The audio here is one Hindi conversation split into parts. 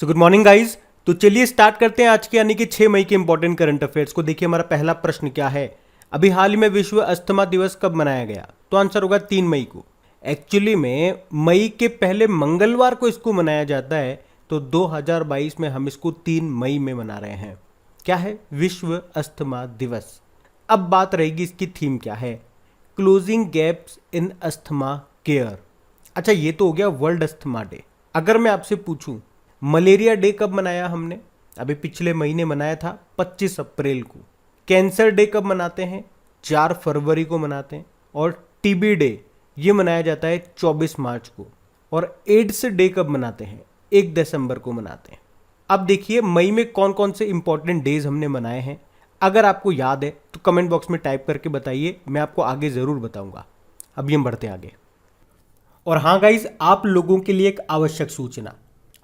So good morning guys. तो चलिए स्टार्ट करते हैं आज के यानी कि 6 मई के इंपॉर्टेंट करंट अफेयर्स को। देखिए हमारा पहला प्रश्न क्या है, अभी हाल ही में विश्व अस्थमा दिवस कब मनाया गया? तो आंसर होगा 3 मई को। एक्चुअली में मई के पहले मंगलवार को इसको मनाया जाता है, तो 2022 में हम इसको 3 मई में मना रहे हैं। क्या है? विश्व अस्थमा दिवस। अब बात रहेगी इसकी थीम क्या है, closing gaps in asthma care. अच्छा, ये तो हो गया वर्ल्ड अस्थमा डे। अगर मैं आपसे पूछूं मलेरिया डे कब मनाया हमने? अभी पिछले महीने मनाया था 25 अप्रैल को। कैंसर डे कब मनाते हैं? 4 फरवरी को मनाते हैं। और टीबी डे ये मनाया जाता है 24 मार्च को। और एड्स डे कब मनाते हैं? 1 दिसंबर को मनाते हैं। अब देखिए मई में कौन कौन से इंपॉर्टेंट डेज हमने मनाए हैं। अगर आपको याद है तो कमेंट बॉक्स में टाइप करके बताइए, मैं आपको आगे ज़रूर बताऊंगा। अभी हम बढ़ते हैं आगे। और हाँ गाइज, आप लोगों के लिए एक आवश्यक सूचना,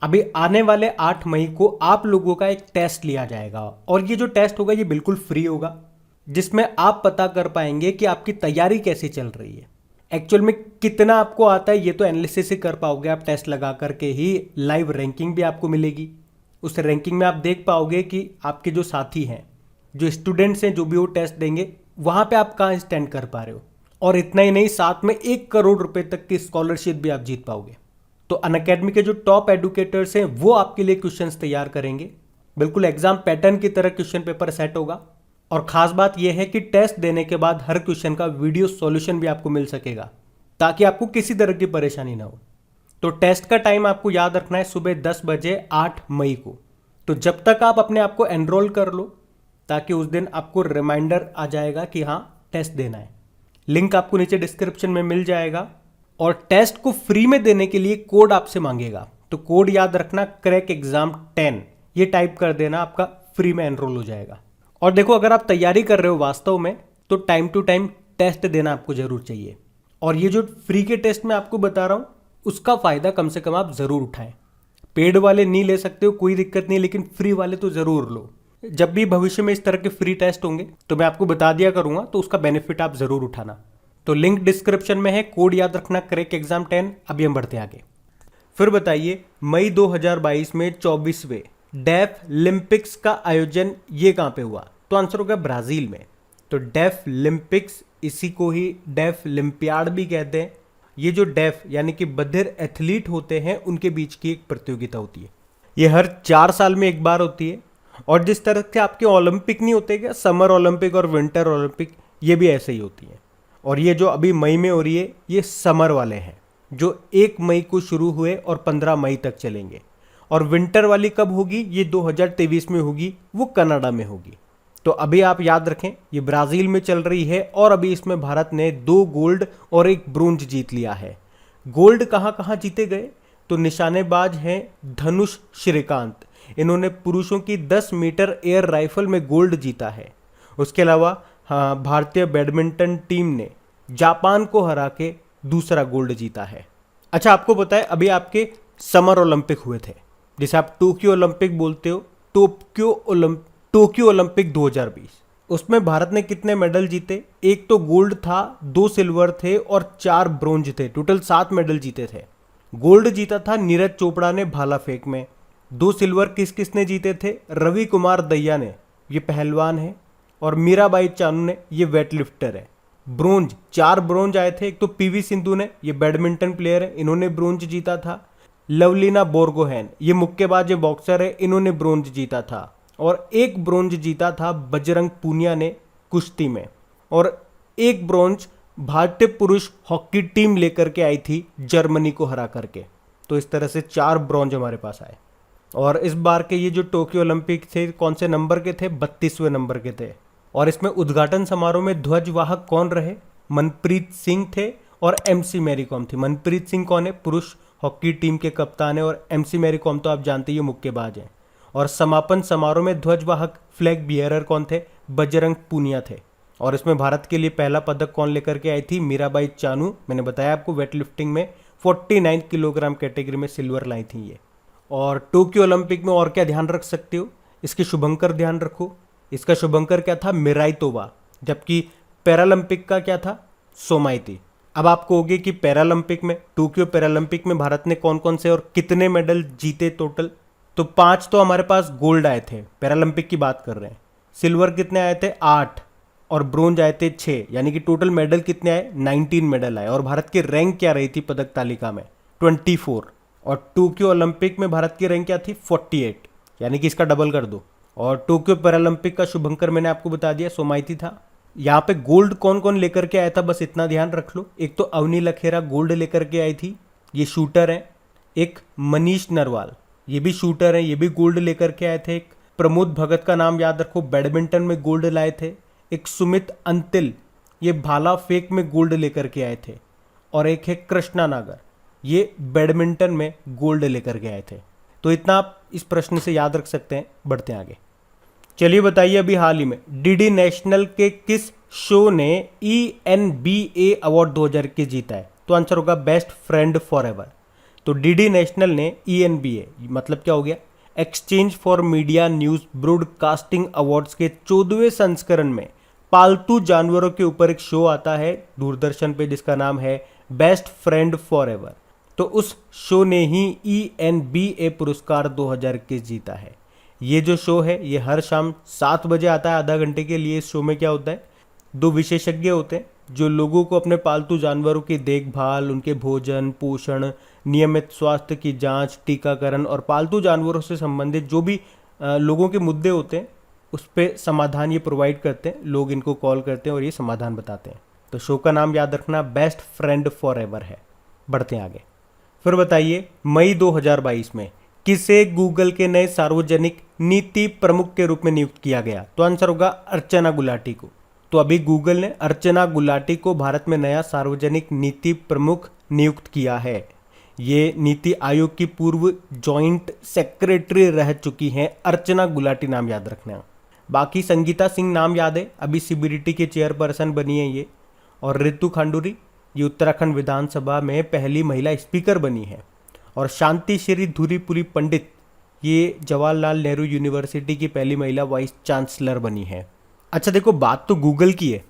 अभी आने वाले 8 मई को आप लोगों का एक टेस्ट लिया जाएगा। और ये जो टेस्ट होगा ये बिल्कुल फ्री होगा, जिसमें आप पता कर पाएंगे कि आपकी तैयारी कैसे चल रही है। एक्चुअल में कितना आपको आता है ये तो एनालिसिस से कर पाओगे आप टेस्ट लगा करके ही। लाइव रैंकिंग भी आपको मिलेगी, उस रैंकिंग में आप देख पाओगे कि आपके जो साथी हैं, जो स्टूडेंट्स हैं, जो भी वो टेस्ट देंगे वहाँ पे आप कहाँ स्टैंड कर पा रहे हो। और इतना ही नहीं, साथ में 1 करोड़ रुपए तक की स्कॉलरशिप भी आप जीत पाओगे। तो अनअकैडमी के जो टॉप एडुकेटर्स हैं वो आपके लिए क्वेश्चंस तैयार करेंगे। बिल्कुल एग्जाम पैटर्न की तरह क्वेश्चन पेपर सेट होगा। और खास बात यह है कि टेस्ट देने के बाद हर क्वेश्चन का वीडियो सॉल्यूशन भी आपको मिल सकेगा, ताकि आपको किसी तरह की परेशानी ना हो। तो टेस्ट का टाइम आपको याद रखना है सुबह 10 बजे 8 मई को। तो जब तक आप अपने आप को एनरोल कर लो, ताकि उस दिन आपको रिमाइंडर आ जाएगा कि हाँ टेस्ट देना है। लिंक आपको नीचे डिस्क्रिप्शन में मिल जाएगा। और टेस्ट को फ्री में देने के लिए कोड आपसे मांगेगा, तो कोड याद रखना क्रैक एग्जाम 10, ये टाइप कर देना, आपका फ्री में एनरोल हो जाएगा। और देखो अगर आप तैयारी कर रहे हो वास्तव में, तो टाइम टू टाइम टेस्ट देना आपको जरूर चाहिए। और ये जो फ्री के टेस्ट मैं आपको बता रहा हूं उसका फायदा कम से कम आप जरूर उठाएं। पेड वाले नहीं ले सकते हो कोई दिक्कत नहीं, लेकिन फ्री वाले तो जरूर लो। जब भी भविष्य में इस तरह के फ्री टेस्ट होंगे तो मैं आपको बता दिया करूंगा, तो उसका बेनिफिट आप जरूर उठाना। तो लिंक डिस्क्रिप्शन में है, कोड याद रखना क्रैक एग्जाम 10। अभी हम बढ़ते हैं आगे। फिर बताइए मई 2022 में 24वें डेफ लिम्पिक्स का आयोजन ये कहां पे हुआ? तो आंसर होगा ब्राजील में। तो डेफ लिम्पिक्स, इसी को ही डेफ लिम्पियाड भी कहते हैं। ये जो डेफ यानी कि बधिर एथलीट होते हैं उनके बीच की एक प्रतियोगिता होती है। ये हर 4 साल में एक बार होती है। और जिस तरह से आपके ओलंपिक नहीं होते क्या, समर ओलंपिक और विंटर ओलंपिक, ये भी ऐसे ही होती है। और ये जो अभी मई में हो रही है ये समर वाले हैं, जो 1 मई को शुरू हुए और 15 मई तक चलेंगे। और विंटर वाली कब होगी? ये 2023 में होगी, वो कनाडा में होगी। तो अभी आप याद रखें ये ब्राजील में चल रही है। और अभी इसमें भारत ने 2 गोल्ड और 1 ब्रोंज जीत लिया है। गोल्ड कहाँ कहाँ जीते गए? तो निशानेबाज हैं धनुष श्रीकांत, इन्होंने पुरुषों की 10 मीटर एयर राइफल में गोल्ड जीता है। उसके अलावा हाँ, भारतीय बैडमिंटन टीम ने जापान को हरा के दूसरा गोल्ड जीता है। अच्छा, आपको पता है अभी आपके समर ओलंपिक हुए थे, जिसे आप टोक्यो ओलंपिक बोलते हो। टोक्यो ओलंपिक 2020, उसमें भारत ने कितने मेडल जीते? 1 तो गोल्ड था, 2 सिल्वर थे और 4 ब्रोंज थे। टोटल 7 मेडल जीते थे। गोल्ड जीता था नीरज चोपड़ा ने भाला फेंक में। 2 सिल्वर किस किसने जीते थे? रवि कुमार दहिया ने, ये पहलवान है। और मीराबाई चानू ने, ये वेट लिफ्टर है। ब्रोंज 4 ब्रोंज आए थे। एक तो पीवी सिंधु ने, ये बैडमिंटन प्लेयर है, इन्होंने ब्रोंज जीता था। लवलीना बोर्गोहेन, ये मुक्केबाज बॉक्सर है, इन्होंने ब्रोंज जीता था। और 1 ब्रोंज जीता था बजरंग पूनिया ने कुश्ती में। और 1 ब्रोंज भारतीय पुरुष हॉकी टीम लेकर के आई थी जर्मनी को हरा करके। तो इस तरह से 4 ब्रोंज हमारे पास आए। और इस बार के ये जो टोक्यो ओलंपिक थे कौन से नंबर के थे? 32वें नंबर के थे। और इसमें उद्घाटन समारोह में ध्वजवाहक कौन रहे? मनप्रीत सिंह थे और एमसी मैरी कॉम थी। मनप्रीत सिंह कौन है? पुरुष हॉकी टीम के कप्तान है। और एमसी मैरी कॉम तो आप जानते ही मुक्केबाज हैं। और समापन समारोह में ध्वजवाहक फ्लैग बियरर कौन थे? बजरंग पूनिया थे। और इसमें भारत के लिए पहला पदक कौन लेकर के आई थी? मीराबाई चानू। मैंने बताया आपको वेट लिफ्टिंग में 49 किलोग्राम कैटेगरी में सिल्वर लाई थी ये। और टोक्यो ओलंपिक में और क्या ध्यान रख सकते हो? इसके शुभंकर ध्यान रखो। इसका शुभंकर क्या था? मिराइतोवा। जबकि पैरालंपिक का क्या था? सोमाइती। अब आप कहोगे कि पैरालंपिक में, टोक्यो पैरालंपिक में भारत ने कौन कौन से और कितने मेडल जीते टोटल? तो 5 तो हमारे पास गोल्ड आए थे, पैरालंपिक की बात कर रहे हैं। सिल्वर कितने आए थे? 8, और ब्रोंज आए थे 6, यानी कि टोटल मेडल कितने आए? 19 मेडल आए। और भारत की रैंक क्या रही थी पदक तालिका में? 24। और टोक्यो ओलंपिक में भारत की रैंक क्या थी? 48, यानी कि इसका डबल कर दो। और टोक्यो पैरालंपिक का शुभंकर मैंने आपको बता दिया, सोमाइती था। यहाँ पे गोल्ड कौन कौन लेकर के आया था, बस इतना ध्यान रख लो। एक तो अवनी लखेरा गोल्ड लेकर के आई थी, ये शूटर है। एक मनीष नरवाल, ये भी शूटर है, ये भी गोल्ड लेकर के आए थे। एक प्रमोद भगत का नाम याद रखो, बैडमिंटन में गोल्ड लाए थे। एक सुमित अंतिल, ये भाला फेंक में गोल्ड लेकर के आए थे। और एक है कृष्णा नागर, ये बैडमिंटन में गोल्ड लेकर के आए थे। तो इतना आप इस प्रश्न से याद रख सकते हैं। बढ़ते हैं आगे। चलिए बताइए, अभी हाल ही में डीडी नेशनल के किस शो ने ENBA अवार्ड 2021 जीता है? तो आंसर होगा बेस्ट फ्रेंड फॉर एवर। तो डीडी नेशनल ने ENBA मतलब क्या हो गया? Exchange for media news broadcasting awards के 14वें संस्करण में पालतू जानवरों के ऊपर एक शो आता है दूरदर्शन पे, जिसका नाम है बेस्ट फ्रेंड फॉर एवर। तो उस शो ने ही ENBA पुरस्कार 2021 जीता है। ये जो शो है ये हर शाम 7 बजे आता है, आधा घंटे के लिए। इस शो में क्या होता है, 2 विशेषज्ञ होते हैं जो लोगों को अपने पालतू जानवरों की देखभाल, उनके भोजन पोषण, नियमित स्वास्थ्य की जांच, टीकाकरण और पालतू जानवरों से संबंधित जो भी लोगों के मुद्दे होते हैं उस पर समाधान ये प्रोवाइड करते हैं। लोग इनको कॉल करते हैं और ये समाधान बताते हैं। तो शो का नाम याद रखना, बेस्ट फ्रेंड फॉर एवर है। बढ़ते हैं आगे। फिर बताइए, मई 2022 में किसे गूगल के नए सार्वजनिक नीति प्रमुख के रूप में नियुक्त किया गया? तो आंसर होगा अर्चना गुलाटी को। तो अभी गूगल ने अर्चना गुलाटी को भारत में नया सार्वजनिक नीति प्रमुख नियुक्त किया है। ये नीति आयोग की पूर्व जॉइंट सेक्रेटरी रह चुकी हैं अर्चना गुलाटी, नाम याद रखना। बाकी संगीता सिंह नाम याद है, अभी CBDT के चेयरपर्सन बनी है ये। और रितु खांडूरी, ये उत्तराखंड विधानसभा में पहली महिला स्पीकर बनी है। और शांति श्री धुरीपुरी पंडित, ये जवाहरलाल नेहरू यूनिवर्सिटी की पहली महिला वाइस चांसलर बनी है। अच्छा देखो, बात तो गूगल की है।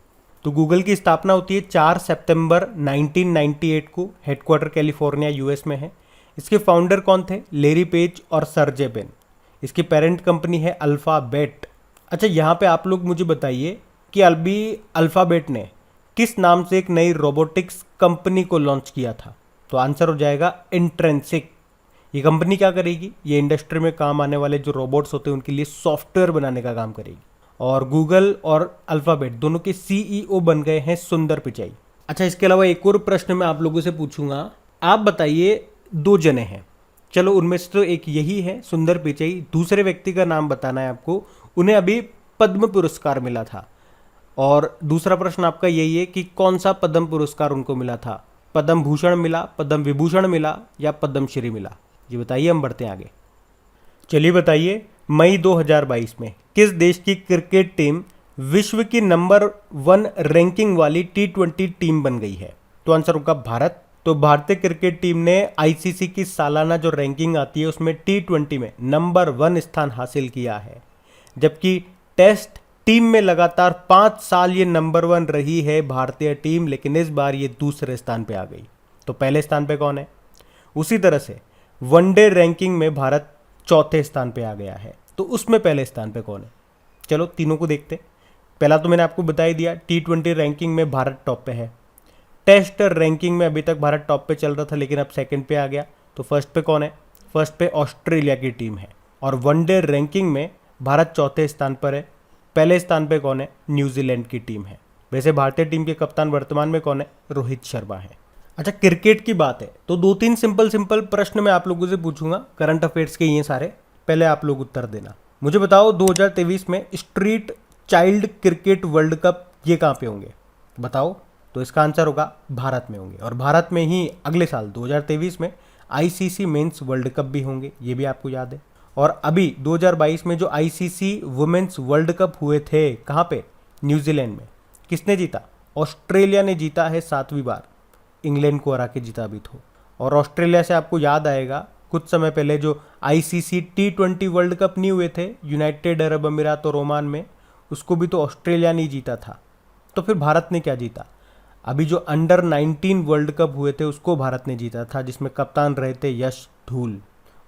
तो गूगल की स्थापना होती है 4 सितंबर 1998 को, हेडक्वार्टर कैलिफोर्निया US में है। इसके फाउंडर कौन थे? लेरी पेज और सर्जे ब्रिन। इसकी पेरेंट कंपनी है अल्फ़ाबेट। अच्छा, यहाँ पे आप लोग मुझे बताइए कि अभी अल्फ़ाबेट ने किस नाम से एक नई रोबोटिक्स कंपनी को लॉन्च किया था? तो आंसर हो जाएगा इंट्रेंसिक। ये कंपनी क्या करेगी? ये इंडस्ट्री में काम आने वाले जो रोबोट्स होते हैं उनके लिए सॉफ्टवेयर बनाने का काम करेगी। और गूगल और अल्फ़ाबेट दोनों के CEO बन गए हैं सुंदर पिचाई। अच्छा, इसके अलावा एक और प्रश्न मैं आप लोगों से पूछूंगा। आप बताइए, 2 जने हैं, चलो उनमें से तो एक यही है सुंदर पिचाई, दूसरे व्यक्ति का नाम बताना है आपको। उन्हें अभी पद्म पुरस्कार मिला था। और दूसरा प्रश्न आपका यही है कि कौन सा पद्म पुरस्कार उनको मिला था? पद्म भूषण मिला, पद्म विभूषण मिला या पद्मश्री मिला? ये बताइए। हम बढ़ते हैं आगे। चलिए बताइए, मई 2022 में किस देश की क्रिकेट टीम विश्व की नंबर 1 रैंकिंग वाली T20 टीम बन गई है? तो आंसर होगा भारत। तो भारतीय क्रिकेट टीम ने ICC की सालाना जो रैंकिंग आती है उसमें T20 में नंबर 1 स्थान हासिल किया है। जबकि टेस्ट टीम में लगातार 5 साल ये नंबर 1 रही है भारतीय टीम, लेकिन इस बार ये दूसरे स्थान पे आ गई। तो पहले स्थान पे कौन है? उसी तरह से वनडे रैंकिंग में भारत चौथे स्थान पे आ गया है, तो उसमें पहले स्थान पे कौन है? चलो तीनों को देखते। पहला तो मैंने आपको बता ही दिया, T20 रैंकिंग में भारत टॉप पे है। टेस्ट रैंकिंग में अभी तक भारत टॉप पे चल रहा था, लेकिन अब सेकंड पे आ गया। तो फर्स्ट पे कौन है? फर्स्ट पे ऑस्ट्रेलिया की टीम है। और वनडे रैंकिंग में भारत चौथे स्थान पर है। पहले स्थान पे कौन है? न्यूजीलैंड की टीम है। वैसे भारतीय टीम के कप्तान वर्तमान में कौन है? रोहित शर्मा है। अच्छा, क्रिकेट की बात है तो 2-3 सिंपल प्रश्न मैं आप लोगों से पूछूंगा, करंट अफेयर्स के ये सारे। पहले आप लोग उत्तर देना। मुझे बताओ, 2023 में street child cricket world cup ये कहाँ पे होंगे? बताओ। तो इसका आंसर होगा भारत में होंगे। और भारत में ही अगले साल 2023 में ICC मेंस वर्ल्ड कप भी होंगे, ये भी आपको याद है। और अभी 2022 में जो ICC वुमेन्स वर्ल्ड कप हुए थे, कहाँ पे? न्यूजीलैंड में। किसने जीता? ऑस्ट्रेलिया ने जीता है 7वीं बार, इंग्लैंड को हरा के जीता भी तो। और ऑस्ट्रेलिया से आपको याद आएगा कुछ समय पहले जो ICC T20 वर्ल्ड कप नहीं हुए थे यूनाइटेड अरब अमीरात और ओमान में, उसको भी तो ऑस्ट्रेलिया ने जीता था। तो फिर भारत ने क्या जीता? अभी जो अंडर 19 वर्ल्ड कप हुए थे उसको भारत ने जीता था, जिसमें कप्तान रहे थे यश धूल।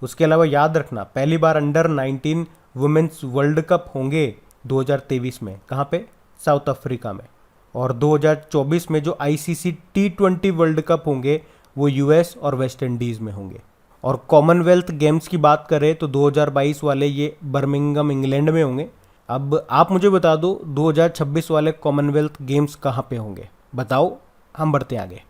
उसके अलावा याद रखना पहली बार अंडर 19 वुमेन्स वर्ल्ड कप होंगे 2023 में, कहाँ पे? साउथ अफ्रीका में। और 2024 में जो आईसीसी T20 वर्ल्ड कप होंगे वो यूएस और वेस्ट इंडीज़ में होंगे। और कॉमनवेल्थ गेम्स की बात करें तो 2022 वाले ये बर्मिंघम इंग्लैंड में होंगे। अब आप मुझे बता दो 2026 वाले कॉमनवेल्थ गेम्स कहाँ पे होंगे, बताओ, हम बढ़ते आगे।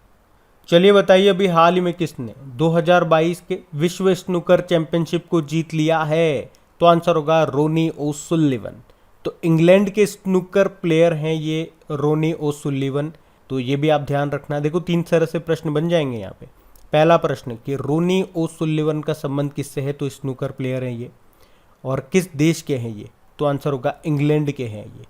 चलिए बताइए अभी हाल ही में किसने 2022 के विश्व स्नूकर चैंपियनशिप को जीत लिया है? तो आंसर होगा रोनी ओसुलिवन। तो इंग्लैंड के स्नूकर प्लेयर हैं ये रोनी ओसुलिवन। तो ये भी आप ध्यान रखना। देखो 3 तरह से प्रश्न बन जाएंगे यहाँ पे। पहला प्रश्न कि रोनी ओसुलिवन का संबंध किससे है? तो स्नूकर प्लेयर हैं ये। और किस देश के हैं ये? तो आंसर होगा इंग्लैंड के हैं ये।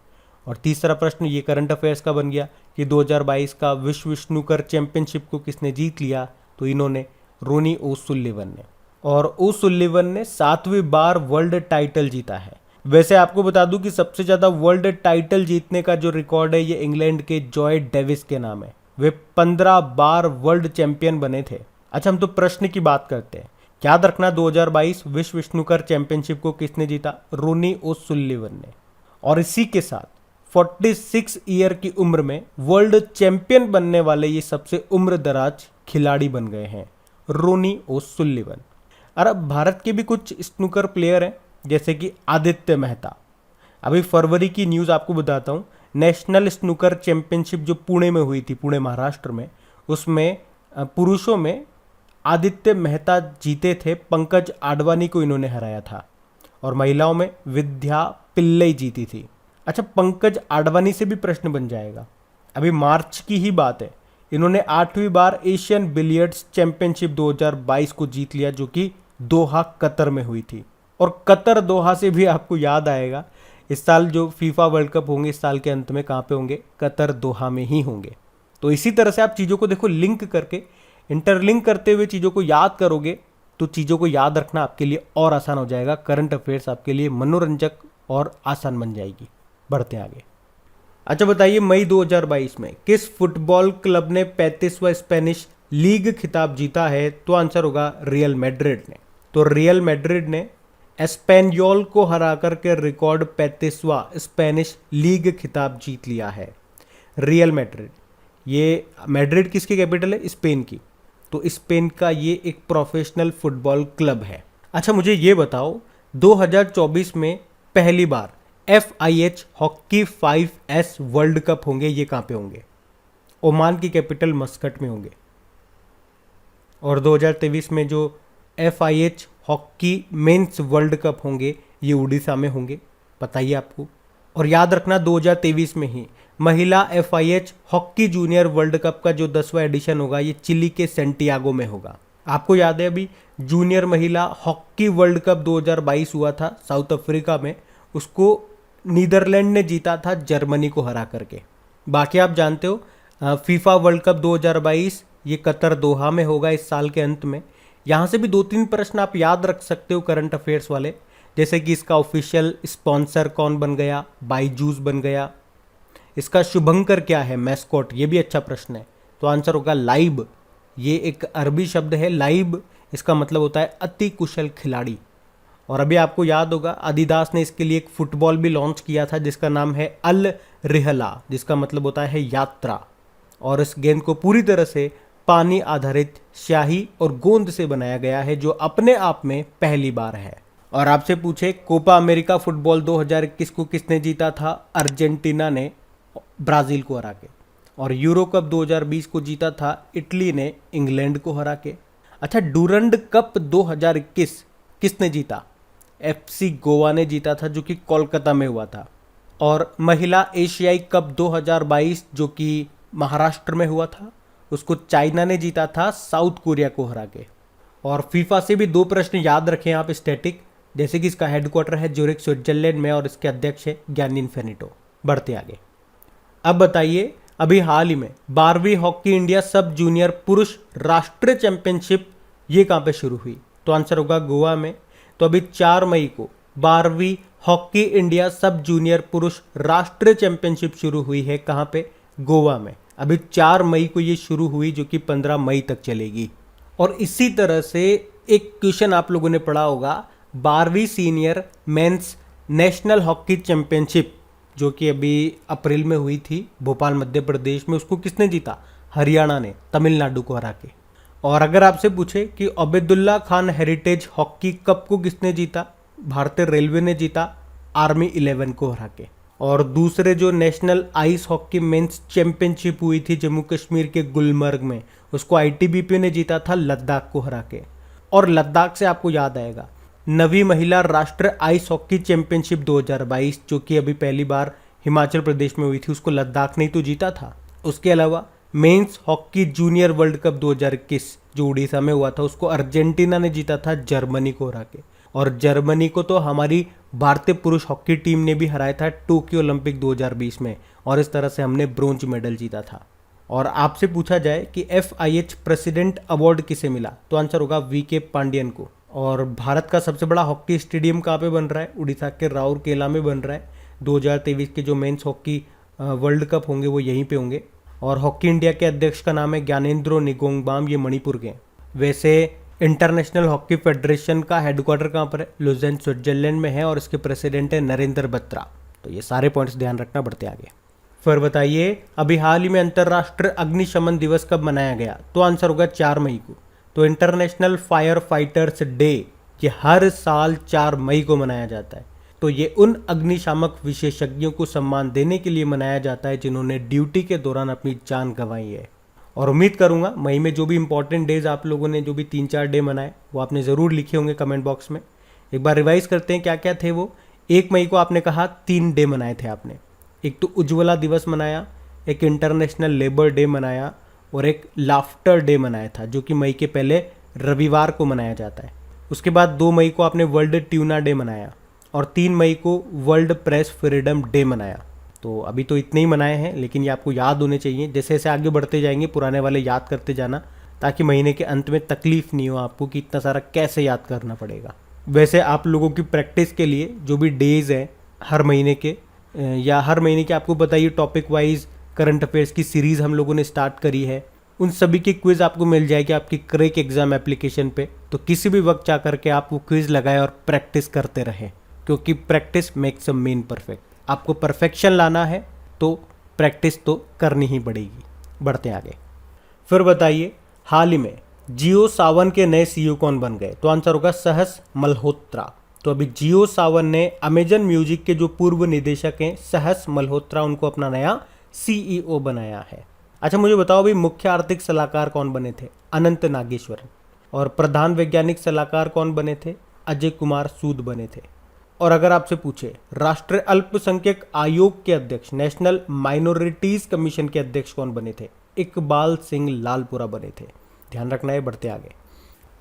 और तीसरा प्रश्न ये करंट अफेयर्स का बन गया कि 2022 का विश्व स्नूकर चैंपियनशिप को किसने जीत लिया? तो इन्होंने रोनी ओसुलिवन ने। और ओसुलिवन ने 7वीं बार वर्ल्ड टाइटल जीता है। वैसे आपको बता दूं कि सबसे ज़्यादा वर्ल्ड टाइटल जीतने का जो रिकॉर्ड है ये इंग्लैंड के जॉय डेविस के नाम है। वे 15 बार वर्ल्ड चैंपियन बने थे। अच्छा, हम तो प्रश्न की बात करते हैं। याद रखना 2022 विश्व स्नूकर चैंपियनशिप को किसने जीता? रोनी ओसुलिवन ने। और इसी के साथ 46 ईयर की उम्र में वर्ल्ड चैंपियन बनने वाले ये सबसे उम्र दराज खिलाड़ी बन गए हैं, रोनी ओसुलिवन। और अब भारत के भी कुछ स्नूकर प्लेयर हैं जैसे कि आदित्य मेहता। अभी फरवरी की न्यूज़ आपको बताता हूँ। नेशनल स्नूकर चैंपियनशिप जो पुणे में हुई थी, पुणे महाराष्ट्र में, उसमें पुरुषों में आदित्य मेहता जीते थे। पंकज आडवाणी को इन्होंने हराया था। और महिलाओं में विद्या पिल्लई जीती थी। अच्छा, पंकज आडवाणी से भी प्रश्न बन जाएगा। अभी मार्च की ही बात है, इन्होंने 8वीं बार एशियन बिलियर्ड्स चैंपियनशिप 2022 को जीत लिया जो कि दोहा कतर में हुई थी। और कतर दोहा से भी आपको याद आएगा इस साल जो फीफा वर्ल्ड कप होंगे इस साल के अंत में कहाँ पे होंगे? कतर दोहा में ही होंगे। तो इसी तरह से आप चीज़ों को देखो लिंक करके, इंटरलिंक करते हुए चीज़ों को याद करोगे तो चीज़ों को याद रखना आपके लिए और आसान हो जाएगा। करंट अफेयर्स आपके लिए मनोरंजक और आसान बन जाएगी। बढ़ते हैं आगे। अच्छा बताइए, मई 2022 में किस फुटबॉल क्लब ने 35वां स्पेनिश लीग खिताब जीता है? तो आंसर होगा रियल मैड्रिड ने। तो रियल मैड्रिड ने एस्पेन्योल को हरा करके रिकॉर्ड 35वां स्पेनिश लीग खिताब जीत लिया है। रियल मैड्रिड, ये मैड्रिड किसकी कैपिटल है? स्पेन की। तो स्पेन का ये एक प्रोफेशनल फुटबॉल क्लब है। अच्छा मुझे ये बताओ 2024 में पहली बार FIH hockey 5S world cup होंगे, ये कहाँ पे होंगे? ओमान की कैपिटल मस्कट में होंगे। और 2023 में जो FIH hockey mains world cup होंगे ये उड़ीसा में होंगे, बताइए आपको। और याद रखना 2023 में ही महिला FIH hockey junior world cup का जो 10वां एडिशन होगा ये चिली के सेंटियागो में होगा। आपको याद है अभी जूनियर महिला हॉकी वर्ल्ड कप 2022 हुआ था साउथ अफ्रीका में, उसको नीदरलैंड ने जीता था जर्मनी को हरा करके। बाकी आप जानते हो फीफा वर्ल्ड कप 2022 ये कतर दोहा में होगा इस साल के अंत में। यहाँ से भी 2-3 प्रश्न आप याद रख सकते हो करंट अफेयर्स वाले, जैसे कि इसका ऑफिशियल स्पॉन्सर कौन बन गया? बाईजूस बन गया। इसका शुभंकर क्या है, मैस्कॉट? ये भी अच्छा प्रश्न है। तो आंसर होगा लाइब। ये एक अरबी शब्द है लाइब, इसका मतलब होता है अति कुशल खिलाड़ी। और अभी आपको याद होगा adidas ने इसके लिए एक फुटबॉल भी लॉन्च किया था जिसका नाम है अल रिहला, जिसका मतलब होता है यात्रा। और इस गेंद को पूरी तरह से पानी आधारित स्याही और गोंद से बनाया गया है जो अपने आप में पहली बार है। और आपसे पूछे कोपा अमेरिका फुटबॉल 2021 को किसने जीता था? अर्जेंटीना ने ब्राज़ील को हरा के। और यूरो कप 2020 को जीता था इटली ने इंग्लैंड को हरा के। अच्छा, डूरंड कप 2021 किसने जीता? FC गोवा ने जीता था जो कि कोलकाता में हुआ था। और महिला एशियाई कप 2022 जो कि महाराष्ट्र में हुआ था उसको चाइना ने जीता था साउथ कोरिया को हरा के। और फीफा से भी 2 प्रश्न याद रखें आप स्टैटिक, जैसे कि इसका हेडक्वार्टर है ज्यूरिख स्विट्जरलैंड में और इसके अध्यक्ष है गियानी इन्फेनिटो। बढ़ते आगे। अब बताइए अभी हाल ही में 12वीं हॉकी इंडिया सब जूनियर पुरुष राष्ट्रीय चैंपियनशिप ये कहाँ पे शुरू हुई? तो आंसर होगा गोवा में। तो अभी 4 मई को 12वीं हॉकी इंडिया सब जूनियर पुरुष राष्ट्रीय चैंपियनशिप शुरू हुई है, कहाँ पे? गोवा में। अभी 4 मई को ये शुरू हुई जो कि 15 मई तक चलेगी। और इसी तरह से एक क्वेश्चन आप लोगों ने पढ़ा होगा, 12वीं senior mains national hockey championship जो कि अभी अप्रैल में हुई थी भोपाल मध्य प्रदेश में, उसको किसने जीता? हरियाणा ने तमिलनाडु को हरा के। और अगर आपसे पूछे कि Abdullah Khan heritage hockey cup को किसने जीता? भारतीय रेलवे ने जीता आर्मी 11 को हरा के। और दूसरे जो national ice hockey mains championship हुई थी जम्मू कश्मीर के गुलमर्ग में, उसको आईटीबीपी ने जीता था लद्दाख को हरा के। और लद्दाख से आपको याद आएगा, नवी महिला राष्ट्रीय आइस हॉकी चैंपियनशिप 2022 जो कि अभी पहली बार हिमाचल प्रदेश में हुई थी, उसको लद्दाख ने तो जीता था। उसके अलावा men's hockey junior world cup 2021 जो उड़ीसा में हुआ था, उसको अर्जेंटीना ने जीता था जर्मनी को हरा के। और जर्मनी को तो हमारी भारतीय पुरुष हॉकी टीम ने भी हराया था टोक्यो ओलंपिक 2020 में, और इस तरह से हमने ब्रोंज मेडल जीता था। और आपसे पूछा जाए कि FIH प्रेसिडेंट अवार्ड किसे मिला, तो आंसर होगा VK पांडियन को। और भारत का सबसे बड़ा हॉकी स्टेडियम कहाँ पे बन रहा है? उड़ीसा के राउरकेला में बन रहा है। 2023 के जो मेंस हॉकी वर्ल्ड कप होंगे वो यहीं पे होंगे। और हॉकी इंडिया के अध्यक्ष का नाम है ज्ञानेंद्रो निगोंगबाम, ये मणिपुर के। वैसे इंटरनेशनल हॉकी फेडरेशन का हेडक्वार्टर कहाँ पर है? लुज़ेन स्विट्जरलैंड में है, और इसके प्रेसिडेंट है नरेंद्र बत्रा। तो ये सारे पॉइंट्स ध्यान रखना, बढ़ते आगे। फिर बताइए, अभी हाल ही में अंतर्राष्ट्रीय अग्निशमन दिवस कब मनाया गया? तो आंसर होगा 4 मई को। तो इंटरनेशनल फायर फाइटर्स डे ये हर साल 4 मई को मनाया जाता है। तो ये उन अग्निशामक विशेषज्ञों को सम्मान देने के लिए मनाया जाता है जिन्होंने ड्यूटी के दौरान अपनी जान गंवाई है। और उम्मीद करूंगा मई में जो भी इंपॉर्टेंट डेज आप लोगों ने जो भी 3-4 डे मनाए वो आपने ज़रूर लिखे होंगे कमेंट बॉक्स में। एक बार रिवाइज करते हैं क्या क्या थे वो। 1 मई को आपने कहा 3 डे मनाए थे आपने। एक तो उज्ज्वला दिवस मनाया, एक इंटरनेशनल लेबर डे मनाया, और एक लाफ्टर डे मनाया था जो कि मई के पहले रविवार को मनाया जाता है। उसके बाद 2 मई को आपने वर्ल्ड ट्यूना डे मनाया, और 3 मई को वर्ल्ड प्रेस फ्रीडम डे मनाया। तो अभी तो इतने ही मनाए हैं, लेकिन ये आपको याद होने चाहिए। जैसे जैसे आगे बढ़ते जाएंगे पुराने वाले याद करते जाना, ताकि महीने के अंत में तकलीफ नहीं हो आपको कि इतना सारा कैसे याद करना पड़ेगा। वैसे आप लोगों की प्रैक्टिस के लिए जो भी डेज हैं हर महीने के या हर महीने के, आपको बताइए टॉपिक वाइज करंट अफेयर्स की सीरीज़ हम लोगों ने स्टार्ट करी है। उन सभी की क्विज़ आपको मिल जाएगी आपकी क्रैक एग्जाम एप्लीकेशन पे। तो किसी भी वक्त जा करके आप वो क्विज़ लगाएं और प्रैक्टिस करते रहें, क्योंकि practice makes a man perfect. आपको परफेक्शन लाना है तो प्रैक्टिस तो करनी ही पड़ेगी। बढ़ते आगे। फिर बताइए, हाल ही में जियो सावन के नए CEO कौन बन गए? तो आंसर होगा सहस मल्होत्रा। तो अभी जियो सावन ने अमेजन म्यूजिक के जो पूर्व निदेशक हैं सहस मल्होत्रा, उनको अपना नया CEO बनाया है। अच्छा मुझे बताओ अभी मुख्य आर्थिक सलाहकार कौन बने थे? अनंत नागेश्वरन। और प्रधान वैज्ञानिक सलाहकार कौन बने थे? अजय कुमार सूद बने थे। और अगर आपसे पूछे राष्ट्रीय अल्पसंख्यक आयोग के अध्यक्ष, नेशनल माइनॉरिटीज कमीशन के अध्यक्ष कौन बने थे? इकबाल सिंह लालपुरा बने थे। ध्यान रखना है, बढ़ते आगे।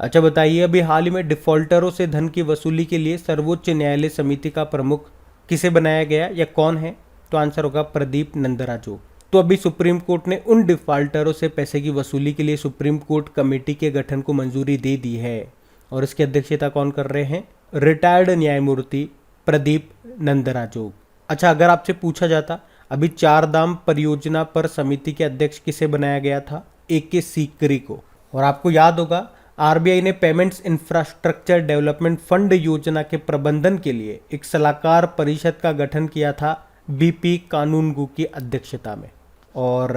अच्छा बताइए, अभी हाल ही में डिफॉल्टरों से धन की वसूली के लिए सर्वोच्च न्यायालय समिति का प्रमुख किसे बनाया गया या कौन है? तो आंसर होगा प्रदीप नंदराजोग। तो अभी सुप्रीम कोर्ट ने उन डिफॉल्टरों से पैसे की वसूली के लिए सुप्रीम कोर्ट कमेटी के गठन को मंजूरी दे दी है, और इसकी अध्यक्षता कौन कर रहे हैं? रिटायर्ड न्यायमूर्ति प्रदीप नंदराजोग। अच्छा अगर आपसे पूछा जाता अभी 4 धाम परियोजना पर समिति के अध्यक्ष किसे बनाया गया था? AK सीकरी को। और आपको याद होगा RBI ने पेमेंट्स इंफ्रास्ट्रक्चर डेवलपमेंट फंड योजना के प्रबंधन के लिए एक सलाहकार परिषद का गठन किया था BP कानूनगो की अध्यक्षता में। और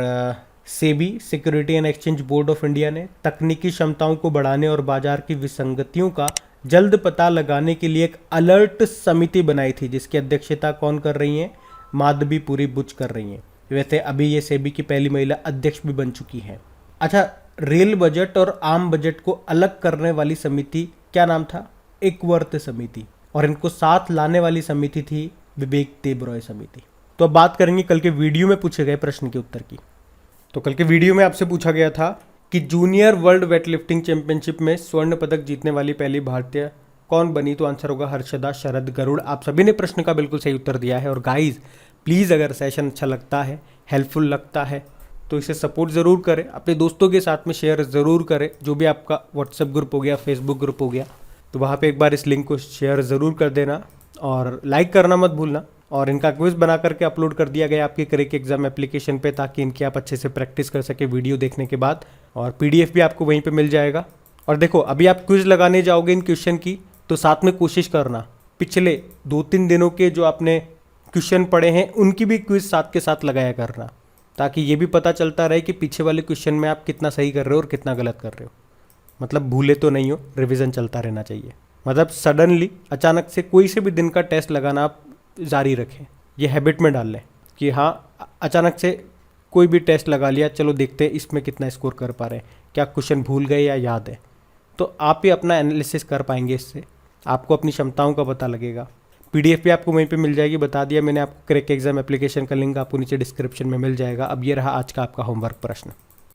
SEBI security and exchange board of India ने तकनीकी क्षमताओं को बढ़ाने और बाजार की विसंगतियों का जल्द पता लगाने के लिए एक अलर्ट समिति बनाई थी, जिसकी अध्यक्षता कौन कर रही हैं? माधवी पुरी बुच कर रही हैं। वैसे अभी ये सेबी की पहली महिला अध्यक्ष भी बन चुकी हैं। अच्छा, रेल बजट और आम बजट को अलग करने वाली समिति क्या नाम था? एकवर्त समिति। और इनको साथ लाने वाली समिति थी विवेक देबरॉय समिति। तो अब बात करेंगे कल के वीडियो में पूछे गए प्रश्न के उत्तर की। तो कल के वीडियो में आपसे पूछा गया था कि जूनियर वर्ल्ड वेटलिफ्टिंग चैंपियनशिप में स्वर्ण पदक जीतने वाली पहली भारतीय कौन बनी? तो आंसर होगा हर्षदा शरद गरुड़। आप सभी ने प्रश्न का बिल्कुल सही उत्तर दिया है। और गाइज प्लीज़ अगर सेशन अच्छा लगता है, हेल्पफुल लगता है, तो इसे सपोर्ट ज़रूर करें, अपने दोस्तों के साथ में शेयर ज़रूर करें। जो भी आपका व्हाट्सएप ग्रुप हो गया, फेसबुक ग्रुप हो गया, तो वहाँ पे एक बार इस लिंक को शेयर ज़रूर कर देना और लाइक करना मत भूलना। और इनका क्विज बना करके अपलोड कर दिया गया आपके क्रैक एग्जाम एप्लीकेशन पे, ताकि इनकी आप अच्छे से प्रैक्टिस कर सके वीडियो देखने के बाद। और PDF भी आपको वहीं पे मिल जाएगा। और देखो अभी आप क्विज लगाने जाओगे इन क्वेश्चन की तो साथ में कोशिश करना पिछले 2-3 दिनों के जो आपने क्वेश्चन पढ़े हैं उनकी भी क्विज साथ के साथ लगाया करना, ताकि ये भी पता चलता रहे कि पीछे वाले क्वेश्चन में आप कितना सही कर रहे हो और कितना गलत कर रहे हो। मतलब भूले तो नहीं हो, रिवीजन चलता रहना चाहिए। मतलब सडनली अचानक से कोई से भी दिन का टेस्ट लगाना आप जारी रखें, ये हैबिट में डाल लें कि हाँ अचानक से कोई भी टेस्ट लगा लिया, चलो देखते हैं इसमें कितना स्कोर कर पा रहे हैं, क्या क्वेश्चन भूल गए या याद है। तो आप ही अपना एनालिसिस कर पाएंगे, इससे आपको अपनी क्षमताओं का पता लगेगा। पीडीएफ भी आपको वहीं पे मिल जाएगी, बता दिया मैंने आपको। क्रैक एग्जाम एप्लीकेशन का लिंक आपको नीचे डिस्क्रिप्शन में मिल जाएगा। अब ये रहा आज का आपका होमवर्क प्रश्न।